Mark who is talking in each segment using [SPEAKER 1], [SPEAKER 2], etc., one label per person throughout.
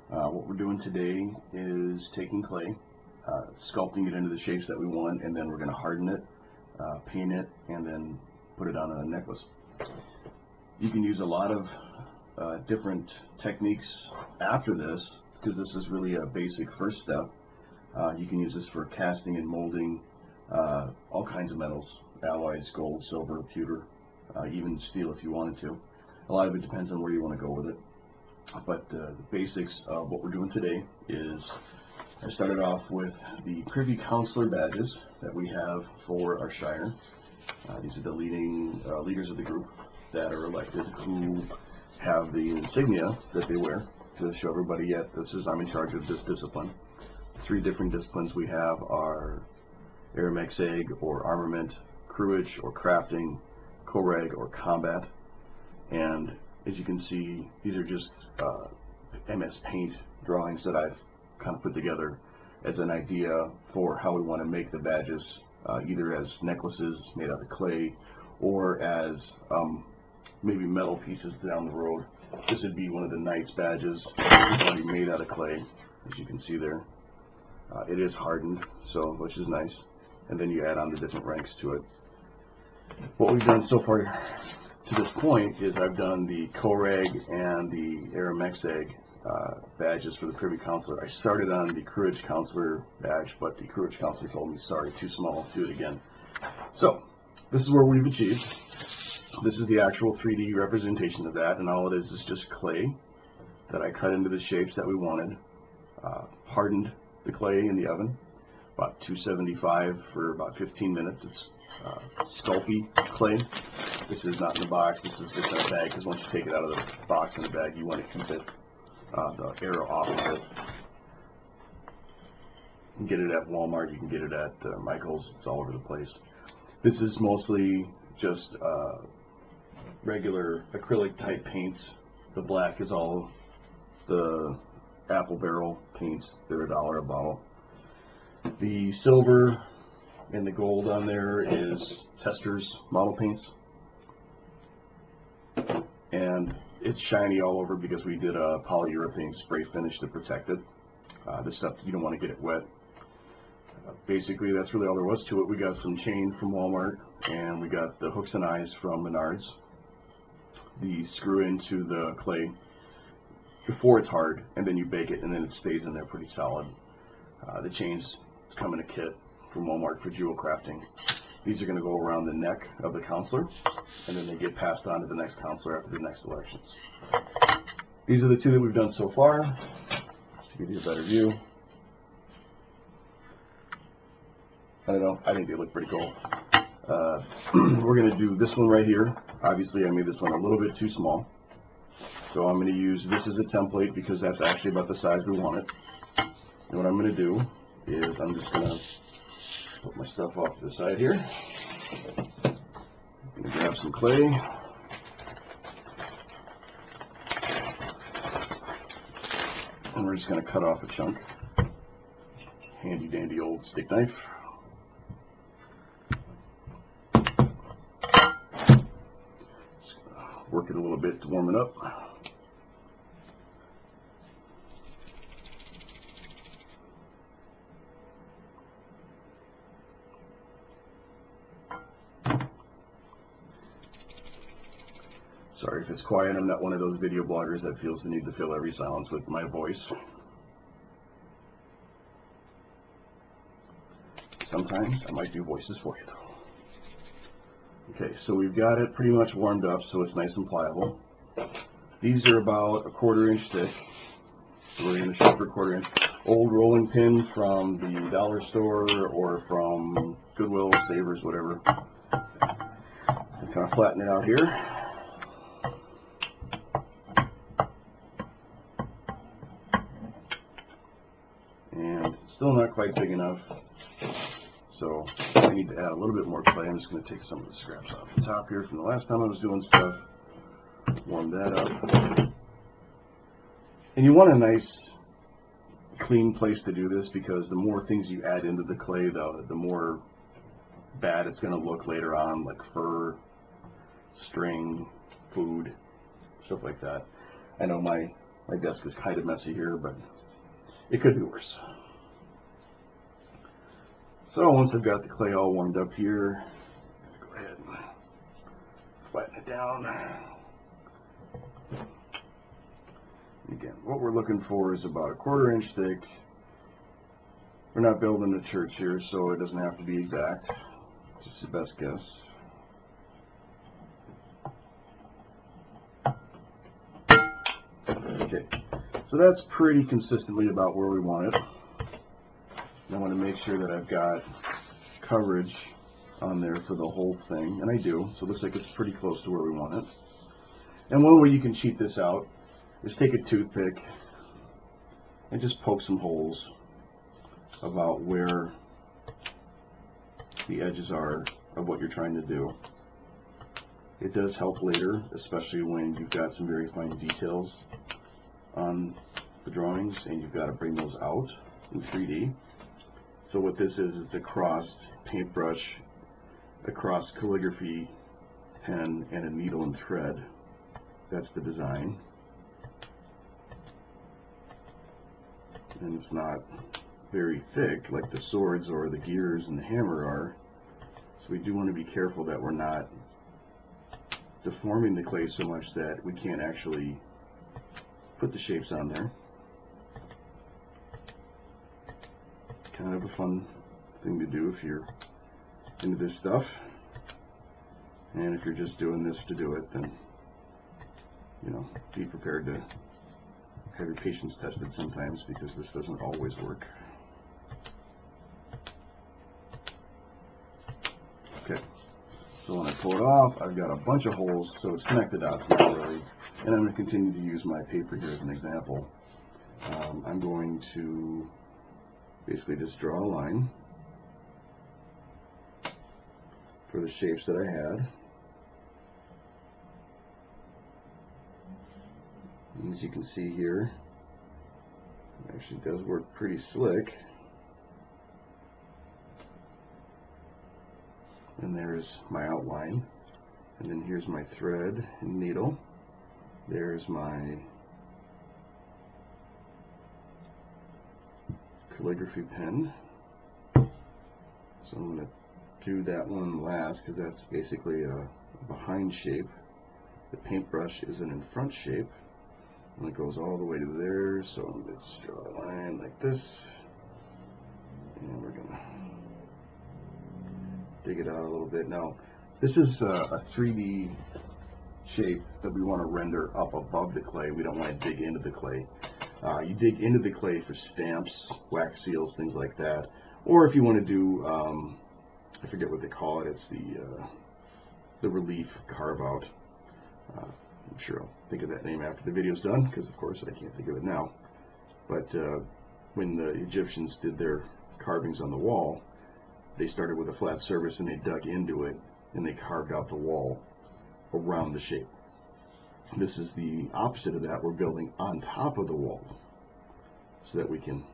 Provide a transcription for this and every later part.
[SPEAKER 1] What we're doing today is taking clay, sculpting it into the shapes that we want, and then we're going to harden it, paint it, and then put it on a necklace. You can use a lot of different techniques after this, because this is really a basic first step. You can use this for casting and molding all kinds of metals, alloys, gold, silver, pewter, even steel if you wanted to. A lot of it depends on where you want to go with it. But the basics of what we're doing today is I started off with the Privy Councillor badges that we have for our Shire. These are the leading leaders of the group that are elected, who have the insignia that they wear to show everybody, yet this is, I'm in charge of this discipline. The three different disciplines we have are Armachd or Armament, Cruthaich or Crafting, Cruthaich or Combat. And as you can see, these are just MS Paint drawings that I've kind of put together as an idea for how we want to make the badges, either as necklaces made out of clay or as maybe metal pieces down the road. This would be one of the Knights badges, already made out of clay, as you can see there. It is hardened, so which is nice, and then you add on the different ranks to it. What we've done so far to this point is I've done the Cruthaich and the Armachd badges for the Privy Councillor. I started on the Cruthaich Councillor badge, but the Cruthaich Councillor told me, sorry, too small, do it again. So this is where we've achieved. This is the actual 3D representation of that, and all it is just clay that I cut into the shapes that we wanted, hardened the clay in the oven, about 275 for about 15 minutes. It's Sculpting clay. This is not in the box, this is just in a bag, because once you take it out of the box in the bag, you want to keep it, the air off of it. You can get it at Walmart, you can get it at Michael's, it's all over the place. This is mostly just regular acrylic type paints. The black is all the apple barrel paints, they're $1 a bottle. The silver and the gold on there is Tester's model paints. And it's shiny all over because we did a polyurethane spray finish to protect it. This stuff, you don't want to get it wet. Basically, that's really all there was to it. We got some chain from Walmart, and we got the hooks and eyes from Menards. The screw into the clay before it's hard, and then you bake it, and then it stays in there pretty solid. The chains come in a kit from Walmart for jewel crafting. These are going to go around the neck of the counselor, and then they get passed on to the next counselor after the next elections. These are the two that we've done so far. Just to give you a better view. I don't know, I think they look pretty cool. We're going to do this one right here. Obviously I made this one a little bit too small, so I'm going to use this as a template because that's actually about the size we want it. And what I'm going to do is I'm just going to put my stuff off to the side here. I'm going to grab some clay. And we're just going to cut off a chunk. Handy dandy old stick knife. Work it a little bit to warm it up. Sorry if it's quiet, I'm not one of those video bloggers that feels the need to fill every silence with my voice. Sometimes I might do voices for you though. Okay, so we've got it pretty much warmed up so it's nice and pliable. These are about a 1/4 inch thick. So we're going to shoot for a 1/4 inch. Old rolling pin from the dollar store or from Goodwill, Savers, whatever. And kind of flatten it out here. And still not quite big enough. So I need to add a little bit more clay. I'm just going to take some of the scraps off the top here from the last time I was doing stuff. Warm that up. And you want a nice clean place to do this because the more things you add into the clay, the more bad it's going to look later on, like fur, string, food, stuff like that. I know my My desk is kind of messy here, but it could be worse. So once I've got the clay all warmed up here, I'm going to go ahead and flatten it down. Again, what we're looking for is about 1/4 inch thick. We're not building a church here, so it doesn't have to be exact. Just the best guess. Okay, so that's pretty consistently about where we want it. I want to make sure that I've got coverage on there for the whole thing, and I do, so it looks like it's pretty close to where we want it. And one way you can cheat this out is take a toothpick and just poke some holes about where the edges are of what you're trying to do. It does help later, especially when you've got some very fine details on the drawings and you've got to bring those out in 3D. So what this is, it's a crossed paintbrush, a crossed calligraphy pen, and a needle and thread. That's the design. And it's not very thick like the swords or the gears and the hammer are. So we do want to be careful that we're not deforming the clay so much that we can't actually put the shapes on there. Kind of a fun thing to do if you're into this stuff. And if you're just doing this to do it, then, you know, be prepared to have your patience tested sometimes, because this doesn't always work. Okay, so when I pull it off, I've got a bunch of holes, so it's connected out, it's not really. And I'm going to continue to use my paper here as an example. I'm going to basically just draw a line for the shapes that I had. And as you can see here, it actually does work pretty slick. And there's my outline. And then here's my thread and needle. There's my calligraphy pen. So I'm going to do that one last because that's basically a behind shape. The paintbrush is an in front shape. And it goes all the way to there, so I'm going to just draw a line like this. And we're going to dig it out a little bit. Now, this is a 3D shape that we want to render up above the clay. We don't want to dig into the clay. You dig into the clay for stamps, wax seals, things like that. Or if you want to do, I forget what they call it, it's the relief carve out. I'm sure I'll think of that name after the video's done, because of course I can't think of it now. But when the Egyptians did their carvings on the wall, they started with a flat surface and they dug into it and they carved out the wall around the shape. This is the opposite of that. We're building on top of the wall so that we can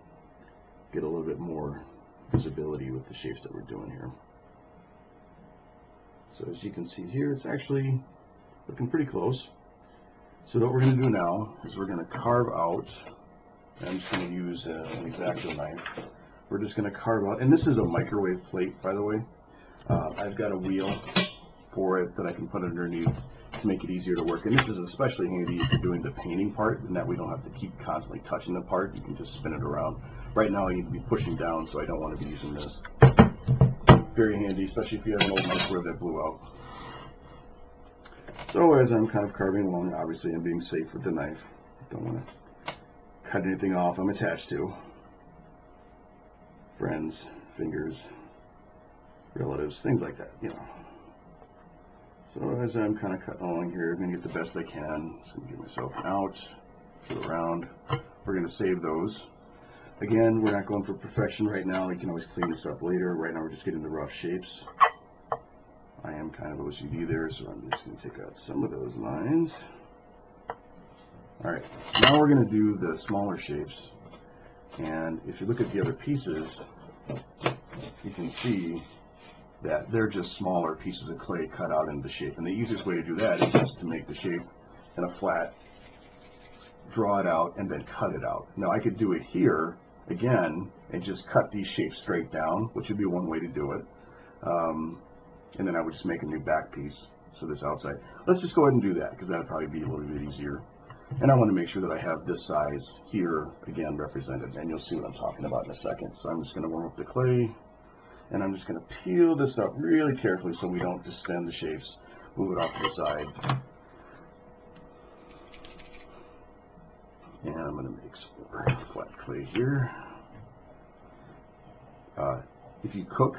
[SPEAKER 1] get a little bit more visibility with the shapes that we're doing here. So as you can see here, it's actually looking pretty close. So what we're going to do now is we're going to carve out, and I'm just going to use an X-Acto knife. We're just going to carve out, and this is a microwave plate, by the way. I've got a wheel for it that I can put underneath to make it easier to work. And this is especially handy if you're doing the painting part, and that we don't have to keep constantly touching the part. You can just spin it around. Right now I need to be pushing down, so I don't want to be using this. Very handy, especially if you have an old microwave that blew out. So as I'm kind of carving along, obviously I'm being safe with the knife. Don't want to cut anything off I'm attached to. Friends, fingers, relatives, things like that, you know. So as I'm kind of cutting along here, I'm going to get the best I can. Just going to give myself an out, go around. We're going to save those. Again, we're not going for perfection right now. We can always clean this up later. Right now we're just getting the rough shapes. I am kind of OCD there, so I'm just going to take out some of those lines. Alright, now we're going to do the smaller shapes. And if you look at the other pieces, you can see that they're just smaller pieces of clay cut out into the shape. And the easiest way to do that is just to make the shape in a flat draw it out, and then cut it out. Now I could do it here again and just cut these shapes straight down, which would be one way to do it. And then I would just make a new back piece. So this outside, let's just go ahead and do that because that would probably be a little bit easier. And I want to make sure that I have this size here again represented, and you'll see what I'm talking about in a second. So I'm just going to warm up the clay, and I'm just going to peel this up really carefully so we don't distend the shapes. Move it off to the side. And I'm going to make some more flat clay here. If you cook,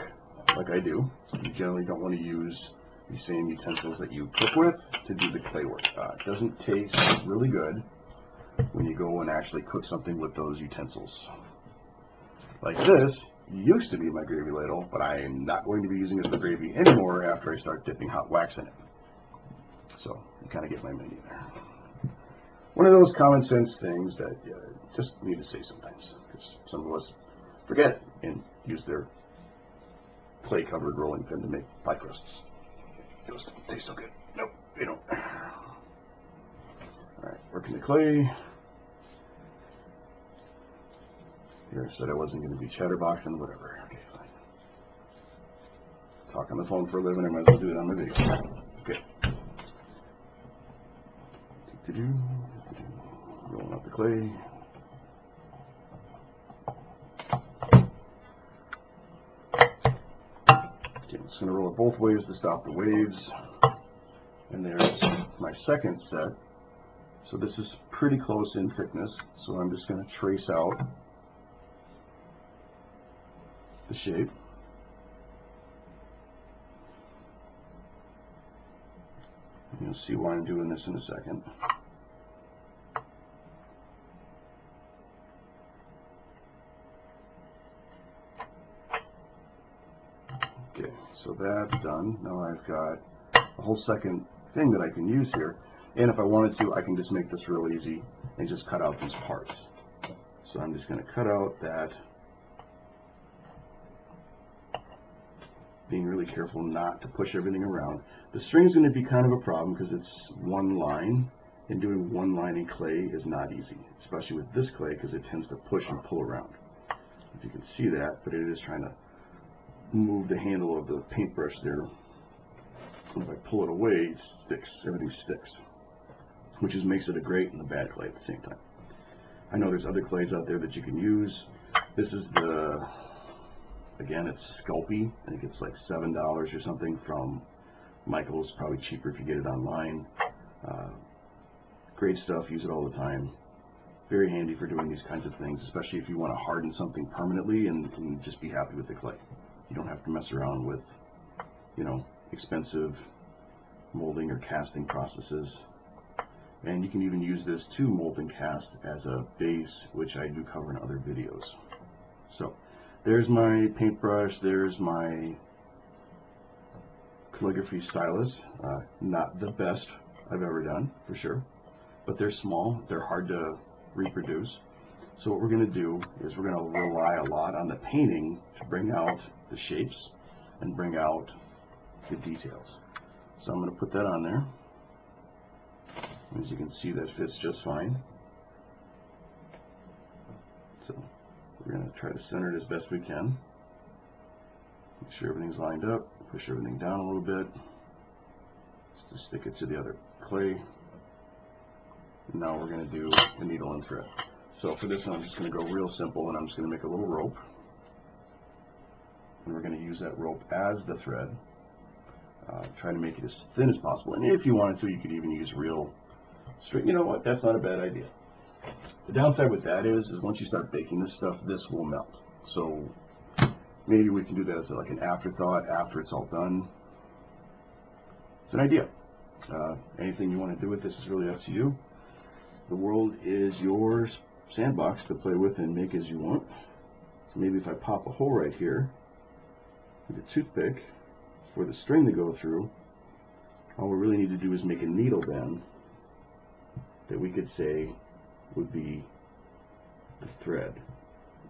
[SPEAKER 1] like I do, you generally don't want to use the same utensils that you cook with to do the clay work. It doesn't taste really good when you go and actually cook something with those utensils. Like this used to be my gravy ladle, but I am not going to be using it for gravy anymore after I start dipping hot wax in it. So you kind of get my menu there. One of those common sense things that you just need to say sometimes, because some of us forget and use their clay covered rolling pin to make pie crusts. Those don't taste so good. Nope, they don't. Alright, working the clay. Here I said I wasn't going to be chatterboxing, whatever. Okay, fine. Talk on the phone for a living, I might as well do it on my video. Okay. Rolling up the clay. Okay, I'm just going to roll it both ways to stop the waves. And there's my second set. So this is pretty close in thickness. So I'm just going to trace out the shape. You'll see why I'm doing this in a second. Okay, so that's done. Now I've got a whole second thing that I can use here. And if I wanted to, I can just make this real easy and just cut out these parts. So I'm just going to cut out that, being really careful not to push everything around. The string's going to be kind of a problem because it's one line, and doing one line in clay is not easy, especially with this clay because it tends to push and pull around. If you can see that, but it is trying to move the handle of the paintbrush there. And if I pull it away, it sticks. Everything sticks, which just makes it a great and a bad clay at the same time. I know there's other clays out there that you can use. This is the, again, it's Sculpting. I think it's like $7 or something from Michael's. Probably cheaper if you get it online. Great stuff. Use it all the time. Very handy for doing these kinds of things, especially if you want to harden something permanently and just be happy with the clay. You don't have to mess around with, expensive molding or casting processes. And you can even use this to mold and cast as a base, which I do cover in other videos. So there's my paintbrush, there's my calligraphy stylus. Not the best I've ever done, for sure, but they're small, they're hard to reproduce. So what we're going to do is we're going to rely a lot on the painting to bring out the shapes and bring out the details. So I'm going to put that on there. As you can see, that fits just fine. So we're going to try to center it as best we can. Make sure everything's lined up. Push everything down a little bit just to stick it to the other clay. And now we're going to do the needle and thread. So for this one, I'm just going to go real simple, and I'm just going to make a little rope. And we're going to use that rope as the thread. Try to make it as thin as possible. And if you wanted to, you could even use real string. You know what? That's not a bad idea. The downside with that is once you start baking this stuff, this will melt. So maybe we can do that as like an afterthought after it's all done. It's an idea. Anything you want to do with this is really up to you. The world is your sandbox to play with and make as you want. So maybe if I pop a hole right here with a toothpick for the string to go through, all we really need to do is make a needle then that we could say would be the thread,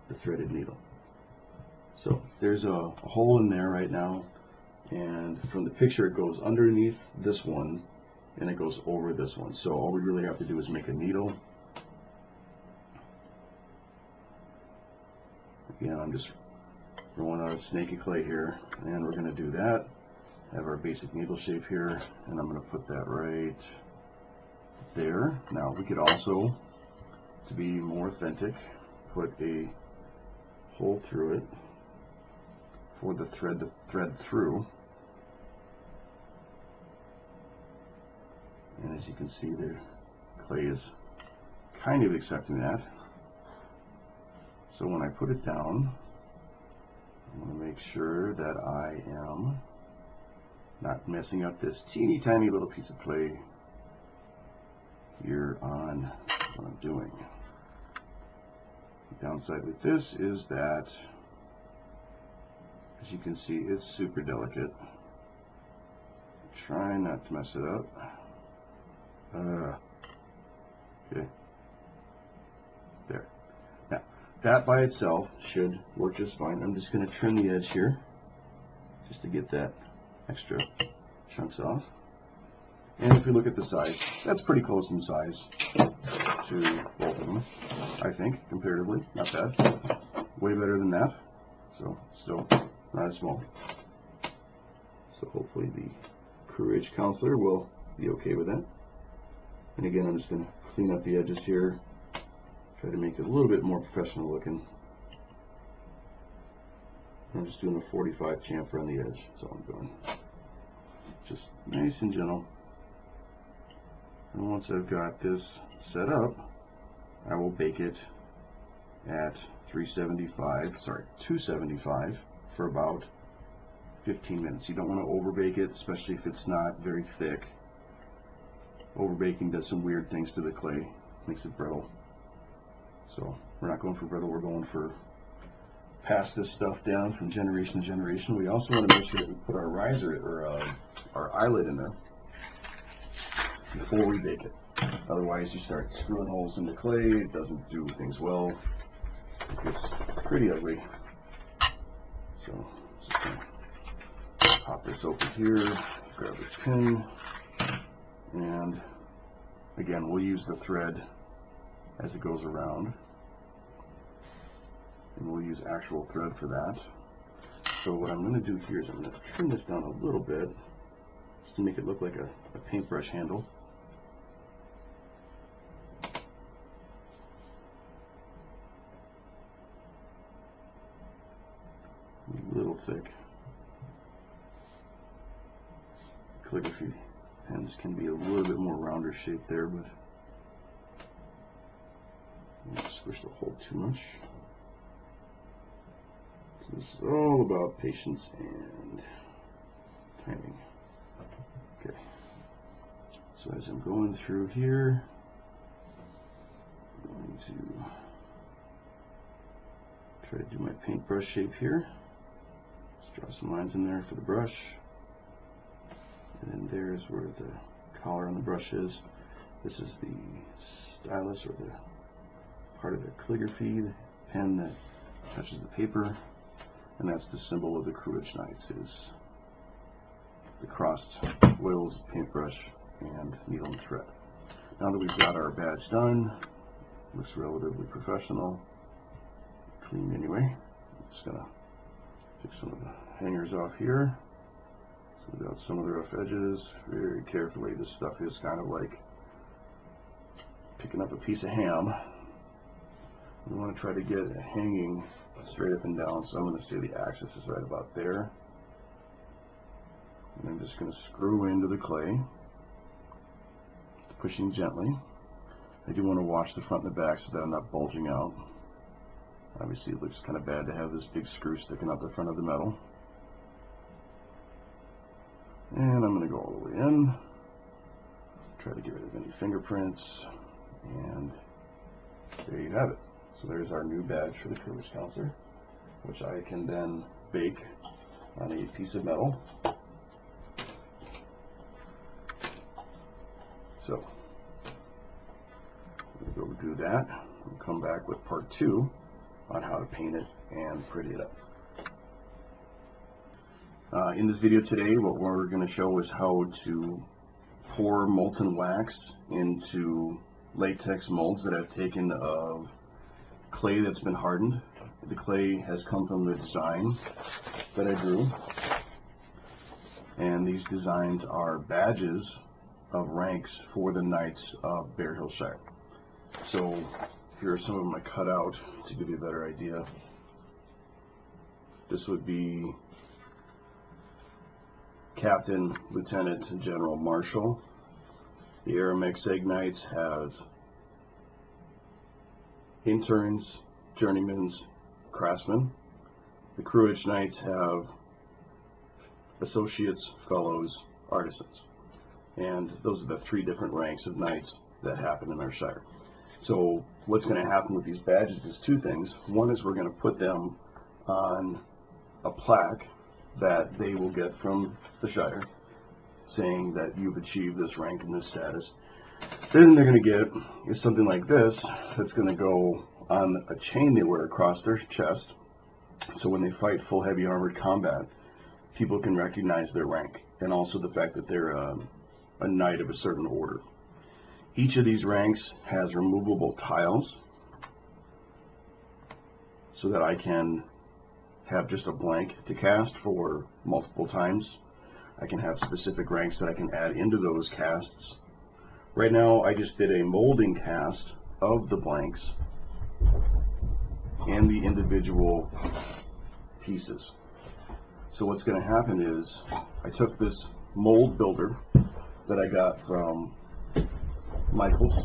[SPEAKER 1] the threaded needle. So there's a hole in there right now, and from the picture it goes underneath this one and it goes over this one. So all we really have to do is make a needle Again, I'm just rolling out a snake of clay here, and we're going to do that. Have our basic needle shape here, and I'm going to put that right there. Now we could also, to be more authentic, put a hole through it for the thread to thread through. And as you can see, the clay is kind of accepting that. So when I put it down, I want to make sure that I am not messing up this teeny tiny little piece of clay here on what I'm doing. The downside with this is that, as you can see, it's super delicate. Try not to mess it up. Okay. There. Now, that by itself should work just fine. I'm just going to trim the edge here just to get that extra chunks off. And if you look at the size, that's pretty close in size to both of them, I think, comparatively. Not bad. Way better than that. So, still not as small. So hopefully the Cruthaich counselor will be okay with that. And again, I'm just going to clean up the edges here. Try to make it a little bit more professional looking. I'm just doing a 45 chamfer on the edge. That's all I'm doing. Just nice and gentle. And once I've got this set up, I will bake it at 275 for about 15 minutes. You don't want to over bake it, especially if it's not very thick. Over baking does some weird things to the clay, makes it brittle. So we're not going for brittle, we're going for pass this stuff down from generation to generation. We also want to make sure that we put our riser or our eyelet in there before we bake it. Otherwise you start screwing holes in the clay, it doesn't do things well. It gets pretty ugly. So just gonna pop this open here, grab a pin, and again we'll use the thread as it goes around. And we'll use actual thread for that. So what I'm going to do here is I'm going to trim this down a little bit just to make it look like a paintbrush handle. A little thick. Calligraphy pens can be a little bit more rounder shape there, but I don't squish the hole too much. This is all about patience and timing. Okay, so as I'm going through here, I'm going to try to do my paintbrush shape here. Just draw some lines in there for the brush. And then there's where the collar on the brush is. This is the stylus, or the part of the calligraphy, the pen that touches the paper. And that's the symbol of the Cruthaich Knights, is the crossed wheels, paintbrush, and needle and thread. Now that we've got our badge done, looks relatively professional, clean anyway. I'm just gonna take some of the hangers off here. So we've got some of the rough edges very carefully. This stuff is kind of like picking up a piece of ham. We want to try to get it hanging straight up and down, so I'm going to say the axis is right about there. And I'm just going to screw into the clay, pushing gently. I do want to watch the front and the back so that I'm not bulging out. Obviously it looks kind of bad to have this big screw sticking out the front of the metal. And I'm going to go all the way in, try to get rid of any fingerprints, and there you have it. So there's our new badge for the Cruthaich counselor, which I can then bake on a piece of metal. So we'll go do that and come back with part 2 on how to paint it and pretty it up. In this video today, what we're going to show is how to pour molten wax into latex molds that I've taken of clay that's been hardened the clay has come from the design that I drew, and these designs are badges of ranks for the Knights of Bear Hill Shire. So here are some of them I cut out to give you a better idea. This would be Captain, Lieutenant, General, Marshal. The Armachd Knights have interns, journeymen, craftsmen. The Cruthaich Knights have associates, fellows, artisans. And those are the three different ranks of knights that happen in our shire. So what's going to happen with these badges is two things. One is we're going to put them on a plaque that they will get from the shire saying that you've achieved this rank and this status. Then they're going to get is something like this that's going to go on a chain they wear across their chest. So when they fight full heavy armored combat, people can recognize their rank and also the fact that they're a knight of a certain order. Each of these ranks has removable tiles so that I can have just a blank to cast for multiple times. I can have specific ranks that I can add into those casts. Right now I just did a molding cast of the blanks and the individual pieces. So what's going to happen is I took this mold builder that I got from Michael's.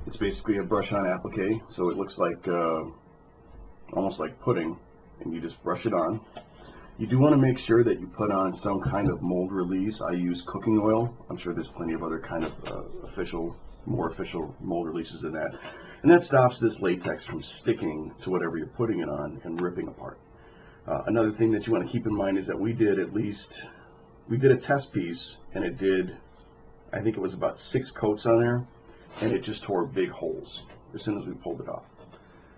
[SPEAKER 1] It's basically a brush-on applique, so it looks like almost like pudding, and you just brush it on. You do want to make sure that you put on some kind of mold release. I use cooking oil. I'm sure there's plenty of other kind of more official mold releases than that. And that stops this latex from sticking to whatever you're putting it on and ripping apart. Another thing that you want to keep in mind is that we did a test piece, and it did, I think it was about 6 coats on there, and it just tore big holes as soon as we pulled it off.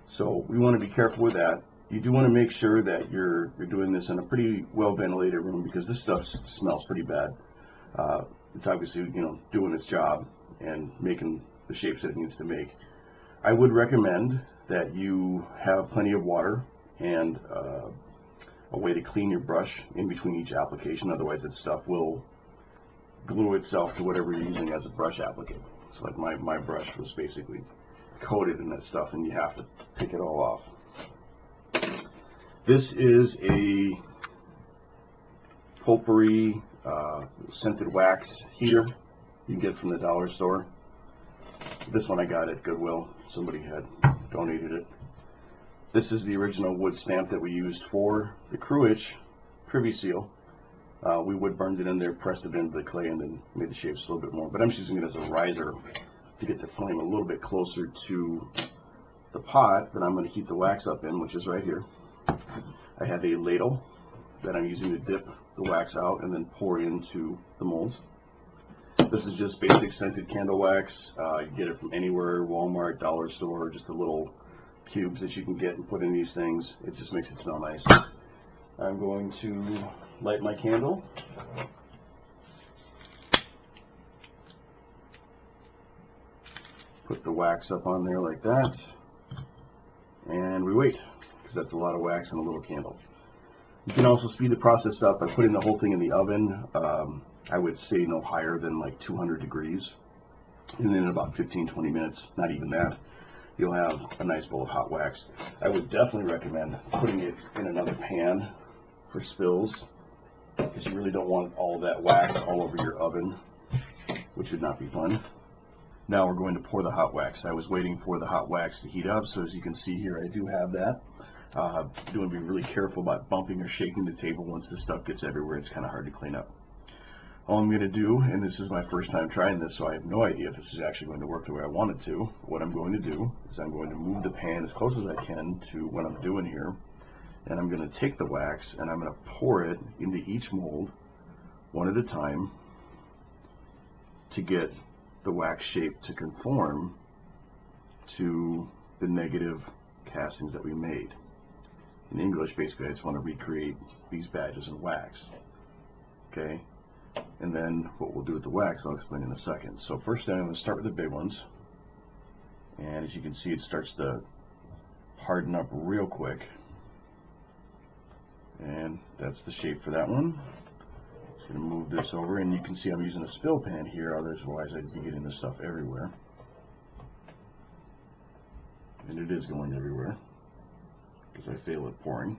[SPEAKER 1] So we want to be careful with that. You do want to make sure that you're doing this in a pretty well ventilated room, because this stuff smells pretty bad. It's obviously, doing its job and making the shapes that it needs to make. I would recommend that you have plenty of water and a way to clean your brush in between each application, otherwise that stuff will glue itself to whatever you're using as a brush applique. So like my brush was basically coated in that stuff, and you have to pick it all off. This is a potpourri scented wax heater you can get from the dollar store. This one I got at Goodwill. Somebody had donated it. This is the original wood stamp that we used for the Cruthaich privy seal. We wood burned it in there, pressed it into the clay, and then made the shapes a little bit more. But I'm just using it as a riser to get the flame a little bit closer to the pot that I'm going to heat the wax up in, which is right here. I have a ladle that I'm using to dip the wax out and then pour into the molds. This is just basic scented candle wax. You can get it from anywhere, Walmart, dollar store, just the little cubes that you can get and put in these things. It just makes it smell nice. I'm going to light my candle. Put the wax up on there like that. And we wait, because that's a lot of wax in a little candle. You can also speed the process up by putting the whole thing in the oven. I would say no higher than like 200 degrees. And then in about 15-20 minutes, not even that, you'll have a nice bowl of hot wax. I would definitely recommend putting it in another pan for spills, because you really don't want all that wax all over your oven, which would not be fun. Now we're going to pour the hot wax. I was waiting for the hot wax to heat up, so as you can see here, I do have that. You want to be really careful about bumping or shaking the table once the stuff gets everywhere. It's kind of hard to clean up. All I'm going to do, and this is my first time trying this, so I have no idea if this is actually going to work the way I want it to. What I'm going to do is I'm going to move the pan as close as I can to what I'm doing here, and I'm going to take the wax and I'm going to pour it into each mold one at a time to get the wax shape to conform to the negative castings that we made. In English, basically, I just want to recreate these badges in wax. Okay? And then what we'll do with the wax, I'll explain in a second. So first, I'm going to start with the big ones. And as you can see, it starts to harden up real quick. And that's the shape for that one. Just going to move this over, and you can see I'm using a spill pan here, otherwise I'd be getting this stuff everywhere. And it is going everywhere because I fail at pouring.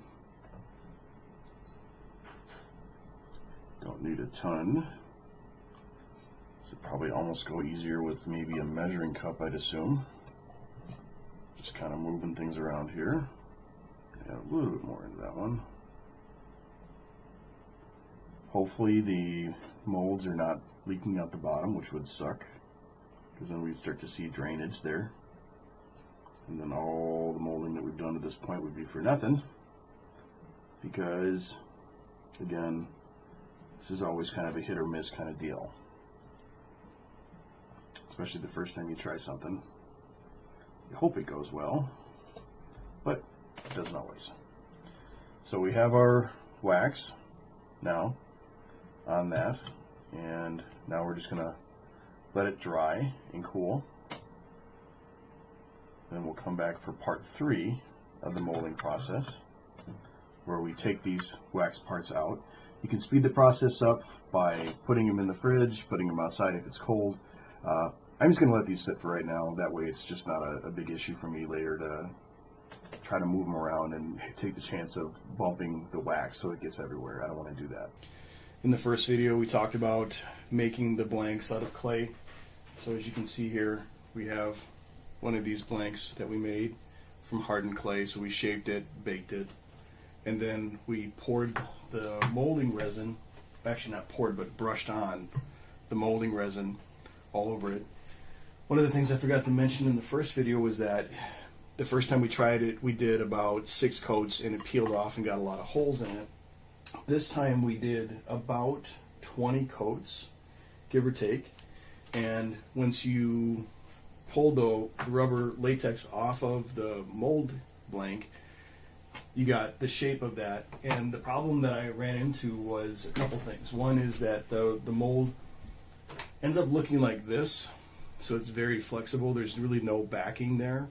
[SPEAKER 1] Don't need a ton. So probably almost go easier with maybe a measuring cup, I'd assume. Just kind of moving things around here. Add a little bit more into that one. Hopefully the molds are not leaking out the bottom, which would suck, because then we'd start to see drainage there. And then all the molding that we've done to this point would be for nothing, because, again, this is always kind of a hit or miss kind of deal. Especially the first time you try something. You hope it goes well, but it doesn't always. So we have our wax now on that, and now we're just going to let it dry and cool. Then we'll come back for part 3 of the molding process, where we take these wax parts out. You can speed the process up by putting them in the fridge, putting them outside if it's cold. I'm just going to let these sit for right now. That way it's just not a big issue for me later to try to move them around and take the chance of bumping the wax so it gets everywhere. I don't want to do that. In the first video we talked about making the blanks out of clay. So as you can see here, we have one of these blanks that we made from hardened clay. So we shaped it, baked it, and then we poured the molding resin, actually not poured but brushed on the molding resin all over it. One of the things I forgot to mention in the first video was that the first time we tried it, we did about 6 coats and it peeled off and got a lot of holes in it. This time we did about 20 coats, give or take, and once you pull the rubber latex off of the mold blank, you got the shape of that. And the problem that I ran into was a couple things. One is that the mold ends up looking like this, so it's very flexible. There's really no backing there.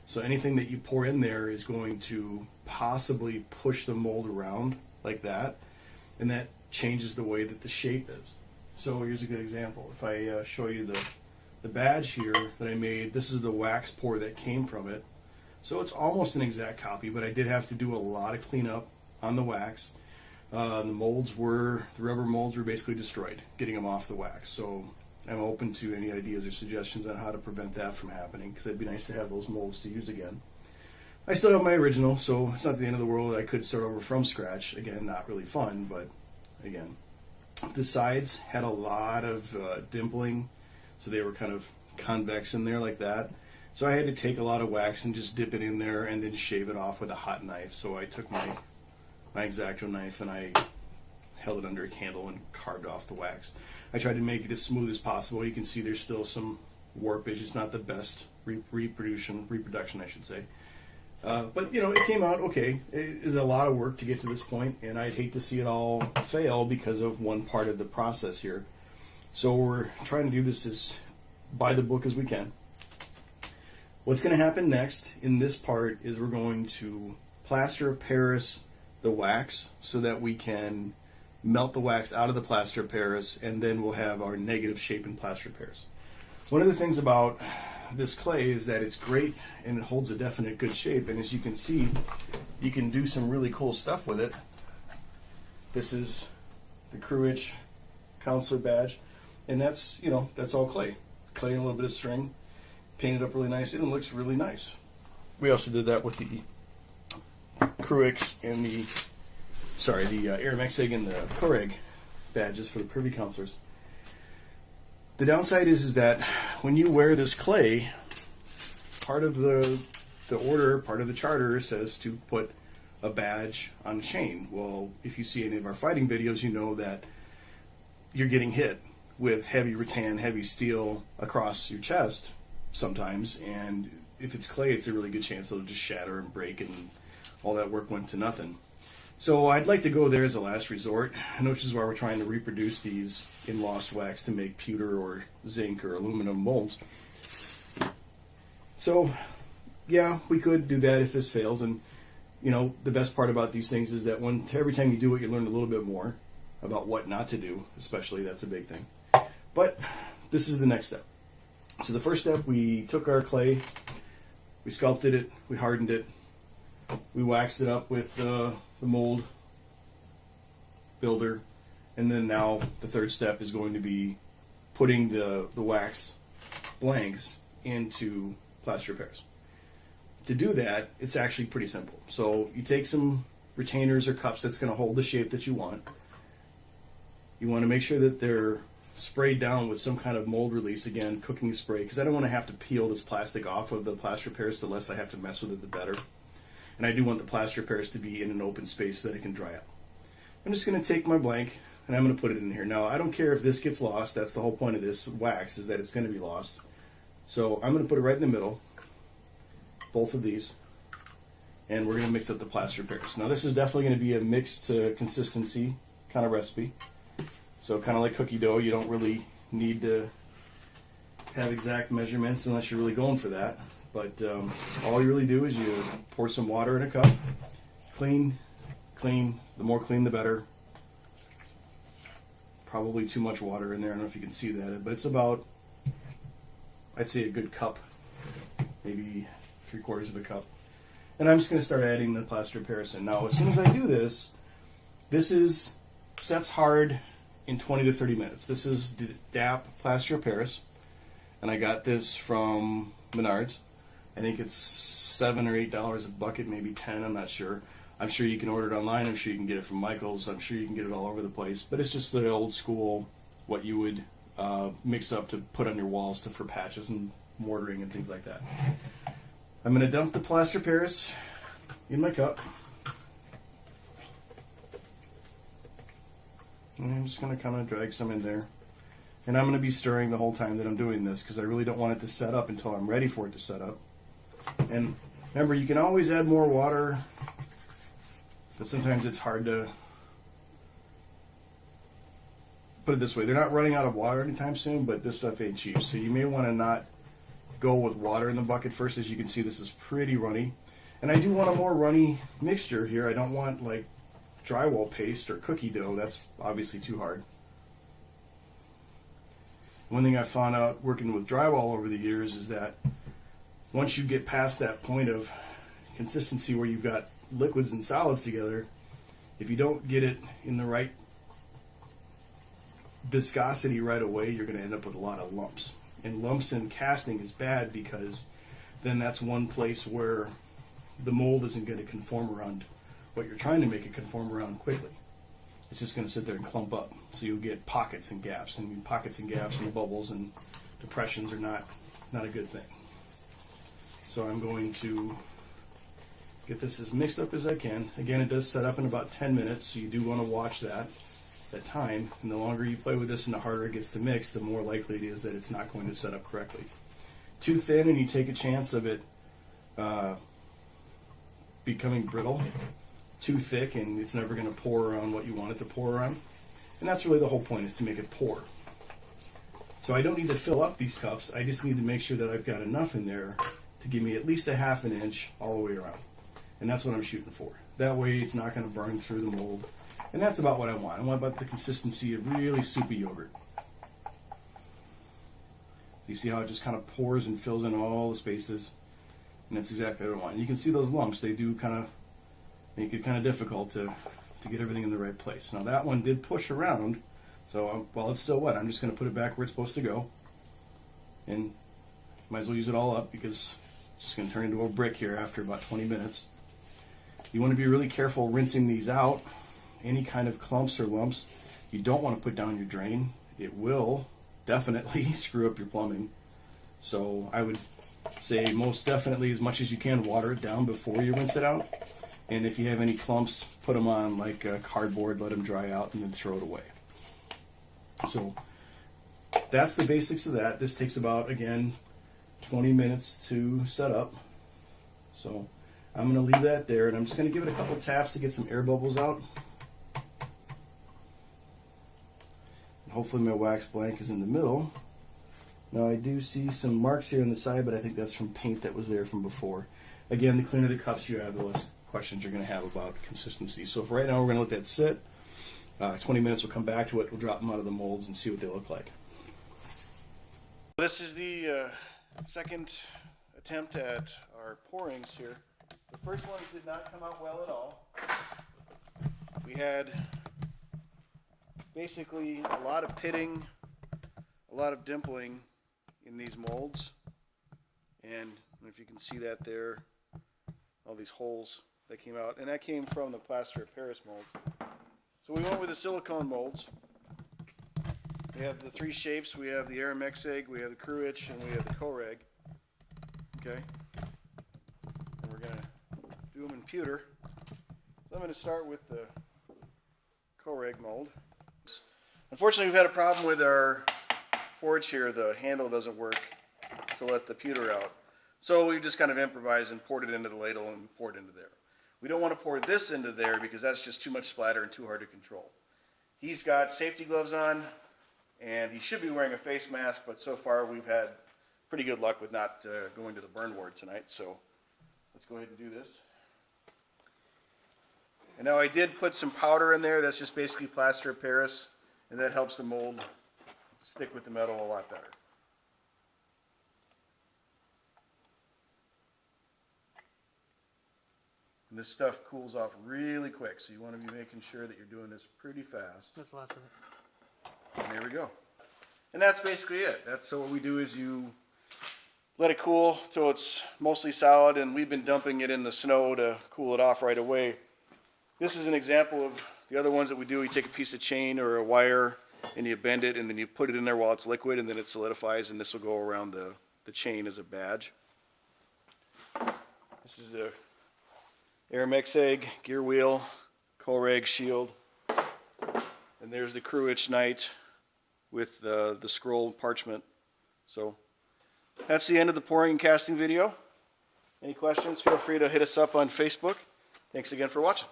[SPEAKER 1] So anything that you pour in there is going to possibly push the mold around like that, and that changes the way that the shape is. So here's a good example. If I show you the badge here that I made, this is the wax pour that came from it. So it's almost an exact copy, but I did have to do a lot of cleanup on the wax. The rubber molds were basically destroyed, getting them off the wax. So I'm open to any ideas or suggestions on how to prevent that from happening, because it'd be nice to have those molds to use again. I still have my original, so it's not the end of the world. I could start over from scratch. Again, not really fun, but again. The sides had a lot of dimpling, so they were kind of convex in there like that. So I had to take a lot of wax and just dip it in there and then shave it off with a hot knife. So I took my X-Acto knife and I held it under a candle and carved off the wax. I tried to make it as smooth as possible. You can see there's still some warpage. It's not the best reproduction, I should say. But, you know, it came out okay. It is a lot of work to get to this point, and I'd hate to see it all fail because of one part of the process here. So we're trying to do this as by the book as we can. What's going to happen next in this part is we're going to plaster of Paris the wax so that we can melt the wax out of the plaster of Paris, and then we'll have our negative shape in plaster of Paris. One of the things about this clay is that it's great and it holds a definite good shape, and as you can see, you can do some really cool stuff with it. This is the Cruthaich counselor badge, and that's, you know, that's all clay and a little bit of string, painted up really nice, and it looks really nice. We also did that with the Cruthaich and the Armachd and the Cruthaich badges for the privy counselors. The downside is that when you wear this clay, part of the order, part of the charter says to put a badge on a chain. Well, if you see any of our fighting videos, you know that you're getting hit with heavy rattan, heavy steel across your chest sometimes, and if it's clay, it's a really good chance it'll just shatter and break, and all that work went to nothing. So I'd like to go there as a last resort, which is why we're trying to reproduce these in lost wax to make pewter or zinc or aluminum molds. So
[SPEAKER 2] yeah, we could do that if this fails. And, you know, the best part about these things is that every time you do it, you learn a little bit more about what not to do, especially. That's a big thing. But this is the next step. So the first step, we took our clay, we sculpted it, we hardened it, we waxed it up with the mold builder, and then now the third step is going to be putting the wax blanks into plaster repairs. To do that, it's actually pretty simple. So you take some retainers or cups that's going to hold the shape that you want. You want to make sure that they're sprayed down with some kind of mold release, again, cooking spray, because I don't want to have to peel this plastic off of the plaster repairs. The less I have to mess with it, the better. And I do want the plaster repairs to be in an open space so that it can dry out. I'm just going to take my blank and I'm going to put it in here. Now, I don't care if this gets lost. That's the whole point of this wax, is that it's going to be lost. So I'm going to put it right in the middle, both of these, and we're going to mix up the plaster repairs. Now, this is definitely going to be a mixed consistency kind of recipe. So kind of like cookie dough, you don't really need to have exact measurements unless you're really going for that. But all you really do is you pour some water in a cup, clean. The more clean, the better. Probably too much water in there. I don't know if you can see that, but it's about, I'd say, a good cup, maybe 3/4 of a cup. And I'm just going to start adding the plaster repairs in. Now, as soon as I do this, sets hard in 20 to 30 minutes. This is DAP plaster repairs, and I got this from Menards. I think it's $7 or $8 a bucket, maybe 10. I'm not sure. I'm sure you can order it online. I'm sure you can get it from Michael's. I'm sure you can get it all over the place. But it's just the old school, what you would mix up to put on your walls for patches and mortaring and things like that. I'm going to dump the plaster Paris in my cup. And I'm just going to kind of drag some in there. And I'm going to be stirring the whole time that I'm doing this, because I really don't want it to set up until I'm ready for it to set up. And remember, you can always add more water, but sometimes it's hard to put it this way. They're not running out of water anytime soon, but this stuff ain't cheap. So you may want to not go with water in the bucket first. As you can see, this is pretty runny. And I do want a more runny mixture here. I don't want like drywall paste or cookie dough. That's obviously too hard. One thing I found out working with drywall over the years is that once you get past that point of consistency where you've got liquids and solids together, if you don't get it in the right viscosity right away, you're going to end up with a lot of lumps. And lumps in casting is bad, because then that's one place where the mold isn't going to conform around what you're trying to make it conform around quickly. It's just going to sit there and clump up. So you'll get pockets and gaps, and pockets and gaps and bubbles and depressions are not a good thing. So I'm going to get this as mixed up as I can. Again, it does set up in about 10 minutes, so you do want to watch that time. And the longer you play with this and the harder it gets to mix, the more likely it is that it's not going to set up correctly. Too thin and you take a chance of it becoming brittle. Too thick and it's never going to pour around what you want it to pour around. And that's really the whole point, is to make it pour. So I don't need to fill up these cups. I just need to make sure that I've got enough in there to give me at least a ½ inch all the way around. And that's what I'm shooting for. That way it's not going to burn through the mold. And that's about what I want. I want about the consistency of really soupy yogurt. So you see how it just kind of pours and fills in all the spaces. And that's exactly what I want. And you can see those lumps. They do kind of make it kind of difficult to get everything in the right place. Now that one did push around, so while it's still wet, I'm just going to put it back where it's supposed to go. And might as well use it all up, because it's just going to turn into a brick here after about 20 minutes. You want to be really careful rinsing these out. Any kind of clumps or lumps, you don't want to put down your drain. It will definitely screw up your plumbing. So I would say most definitely, as much as you can, water it down before you rinse it out. And if you have any clumps, put them on like cardboard, let them dry out, and then throw it away. So that's the basics of that. This takes about, again, 20 minutes to set up. So I'm going to leave that there, and I'm just going to give it a couple taps to get some air bubbles out. And hopefully my wax blank is in the middle. Now I do see some marks here on the side, but I think that's from paint that was there from before. Again, the cleaner the cups you have, the less questions you're going to have about consistency. So for right now, we're going to let that sit. 20 minutes, we'll come back to it. We'll drop them out of the molds and see what they look like. This is the second attempt at our pourings here. The first ones did not come out well at all. We had basically a lot of pitting, a lot of dimpling in these molds, and if you can see that there, all these holes that came out, and that came from the plaster of Paris mold. So we went with the silicone molds. We have the three shapes. We have the Armachd, we have the Cruthaich, and we have the Cruthaich. Okay, and we're going to do them in pewter. So I'm going to start with the Cruthaich mold. Unfortunately, we've had a problem with our forge here. The handle doesn't work to let the pewter out. So we just kind of improvised and poured it into the ladle and poured it into there. We don't want to pour this into there because that's just too much splatter and too hard to control. He's got safety gloves on, and he should be wearing a face mask, but so far we've had pretty good luck with not going to the burn ward tonight. So let's go ahead and do this. And now I did put some powder in there. That's just basically plaster of Paris, and that helps the mold stick with the metal a lot better. And this stuff cools off really quick, so you want to be making sure that you're doing this pretty fast.
[SPEAKER 3] That's lots of it.
[SPEAKER 2] And there we go. And that's basically it. So what we do is you let it cool till it's mostly solid, and we've been dumping it in the snow to cool it off right away. This is an example of the other ones that we do. You take a piece of chain or a wire and you bend it, and then you put it in there while it's liquid, and then it solidifies, and this will go around the chain as a badge. This is the Armachd gear wheel, Cruthaich shield, and there's the Cruthaich knight with the scroll parchment. So that's the end of the pouring and casting video. Any questions, feel free to hit us up on Facebook. Thanks again for watching.